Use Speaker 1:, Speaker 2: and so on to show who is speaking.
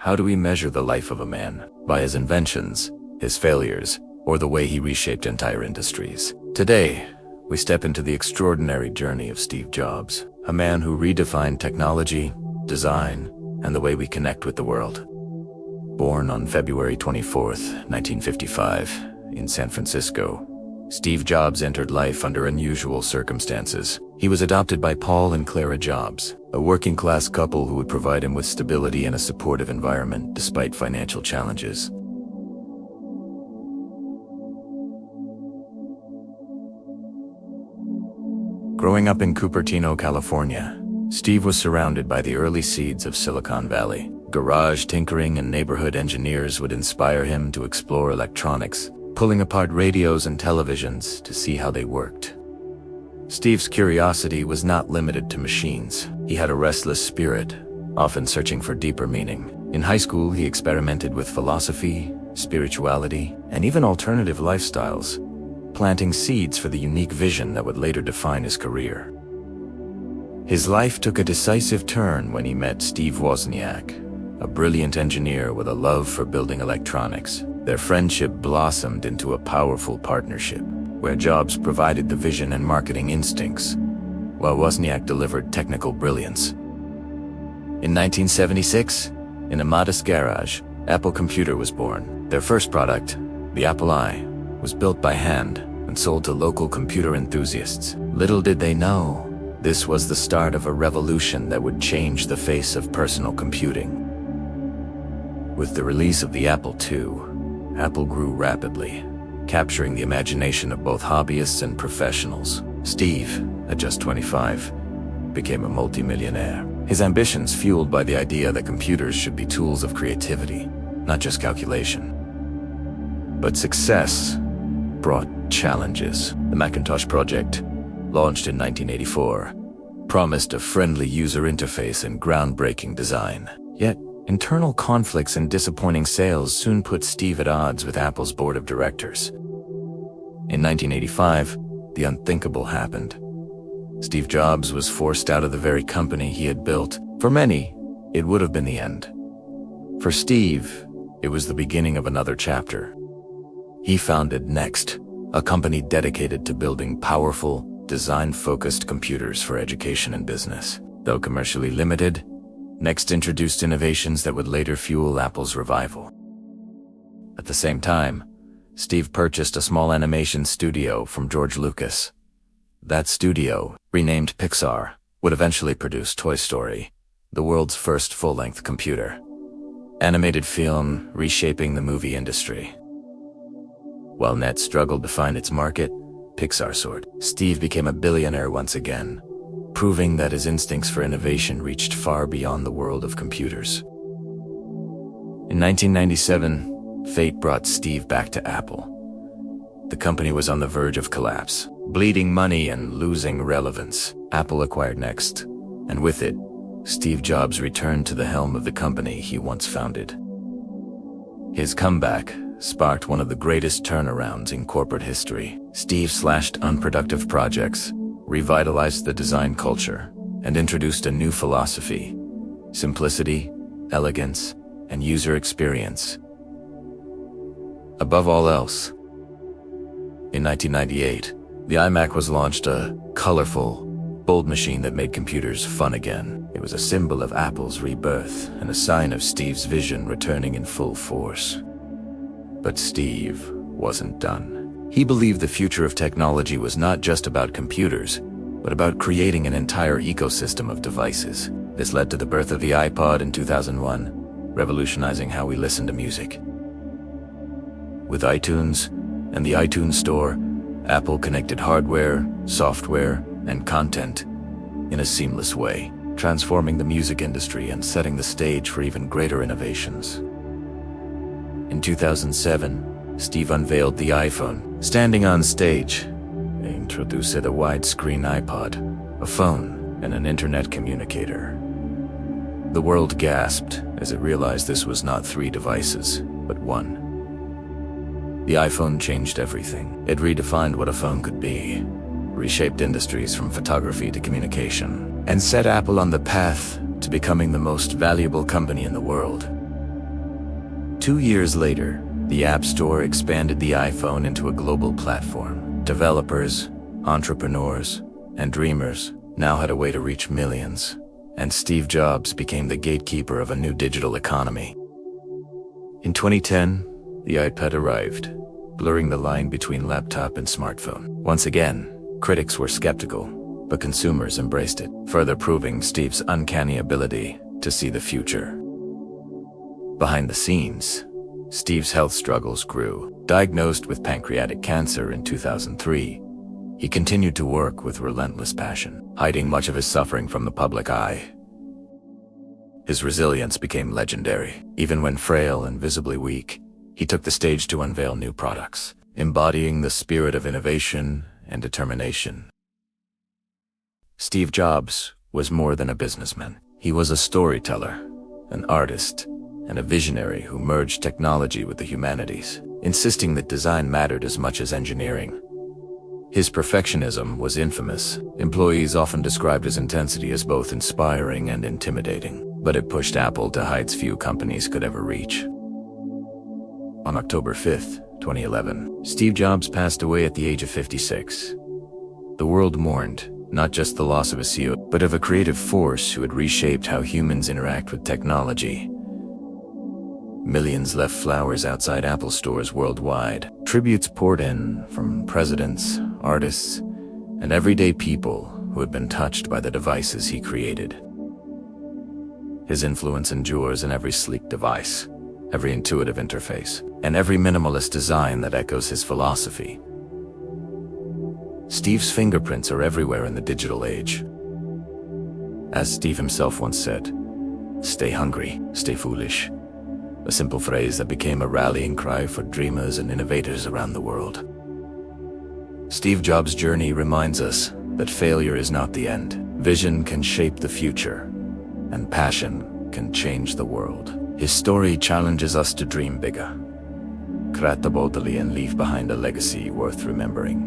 Speaker 1: How do we measure the life of a man? By his inventions, his failures, or the way he reshaped entire industries? Today, we step into the extraordinary journey of Steve Jobs, a man who redefined technology, design, and the way we connect with the world. Born on February 24th, 1955, in San Francisco, Steve Jobs entered life under unusual circumstances. He was adopted by Paul and Clara Jobs, a working-class couple who would provide him with stability and a supportive environment despite financial challenges. Growing up in Cupertino, California, Steve was surrounded by the early seeds of Silicon Valley. Garage tinkering and neighborhood engineers would inspire him to explore electronics, pulling apart radios and televisions to see how they worked. Steve's curiosity was not limited to machines. He had a restless spirit, often searching for deeper meaning. In high school, he experimented with philosophy, spirituality, and even alternative lifestyles, planting seeds for the unique vision that would later define his career. His life took a decisive turn when he met Steve Wozniak, a brilliant engineer with a love for building electronics. Their friendship blossomed into a powerful partnership, where Jobs provided the vision and marketing instincts, while Wozniak delivered technical brilliance. In 1976, in a modest garage, Apple Computer was born. Their first product, the Apple I, was built by hand and sold to local computer enthusiasts. Little did they know, this was the start of a revolution that would change the face of personal computing. With the release of the Apple II, Apple grew rapidly, capturing the imagination of both hobbyists and professionals. Steve, at just 25, became a multimillionaire. His ambitions fueled by the idea that computers should be tools of creativity, not just calculation. But success brought challenges. The Macintosh project, launched in 1984, promised a friendly user interface and groundbreaking design. Yet, internal conflicts and disappointing sales soon put Steve at odds with Apple's board of directors. In 1985, the unthinkable happened. Steve Jobs was forced out of the very company he had built. For many, it would have been the end. For Steve, it was the beginning of another chapter. He founded Next, a company dedicated to building powerful, design-focused computers for education and business. Though commercially limited, Next introduced innovations that would later fuel Apple's revival. At the same time, Steve purchased a small animation studio from George Lucas. That studio, renamed Pixar, would eventually produce Toy Story, the world's first full-length computer. Animated film reshaping the movie industry. While Net struggled to find its market, Pixar soared. Steve became a billionaire once again, proving that his instincts for innovation reached far beyond the world of computers. In 1997, fate brought Steve back to Apple. The company was on the verge of collapse, bleeding money and losing relevance. Apple acquired Next, and with it, Steve Jobs returned to the helm of the company he once founded. His comeback sparked one of the greatest turnarounds in corporate history. Steve slashed unproductive projects, revitalized the design culture, and introduced a new philosophy: simplicity, elegance, and user experience. Above all else, in 1998, the iMac was launched, a colorful, bold machine that made computers fun again. It was a symbol of Apple's rebirth and a sign of Steve's vision returning in full force. But Steve wasn't done. He believed the future of technology was not just about computers, but about creating an entire ecosystem of devices. This led to the birth of the iPod in 2001, revolutionizing how we listen to music. With iTunes and the iTunes Store, Apple connected hardware, software, and content in a seamless way, transforming the music industry and setting the stage for even greater innovations. In 2007, Steve unveiled the iPhone. Standing on stage, he introduced a widescreen iPod, a phone, and an internet communicator. The world gasped as it realized this was not three devices, but one. The iPhone changed everything. It redefined what a phone could be, reshaped industries from photography to communication, and set Apple on the path to becoming the most valuable company in the world. 2 years later, the App Store expanded the iPhone into a global platform. Developers, entrepreneurs, and dreamers now had a way to reach millions, and Steve Jobs became the gatekeeper of a new digital economy. In 2010, the iPod arrived, blurring the line between laptop and smartphone. Once again, critics were skeptical, but consumers embraced it, further proving Steve's uncanny ability to see the future. Behind the scenes, Steve's health struggles grew. Diagnosed with pancreatic cancer in 2003, he continued to work with relentless passion, hiding much of his suffering from the public eye. His resilience became legendary. Even when frail and visibly weak, he took the stage to unveil new products, embodying the spirit of innovation and determination. Steve Jobs was more than a businessman. He was a storyteller, an artist, and a visionary who merged technology with the humanities, insisting that design mattered as much as engineering. His perfectionism was infamous. Employees often described his intensity as both inspiring and intimidating, but it pushed Apple to heights few companies could ever reach. On October 5, 2011, Steve Jobs passed away at the age of 56. The world mourned, not just the loss of a CEO, but of a creative force who had reshaped how humans interact with technology. Millions left flowers outside Apple stores worldwide. Tributes poured in from presidents, artists, and everyday people who had been touched by the devices he created. His influence endures in every sleek device, every intuitive interface, and every minimalist design that echoes his philosophy. Steve's fingerprints are everywhere in the digital age. As Steve himself once said, "Stay hungry, stay foolish." A simple phrase that became a rallying cry for dreamers and innovators around the world. Steve Jobs' journey reminds us that failure is not the end. Vision can shape the future, and passion can change the world. His story challenges us to dream bigger, create boldly, and leave behind a legacy worth remembering.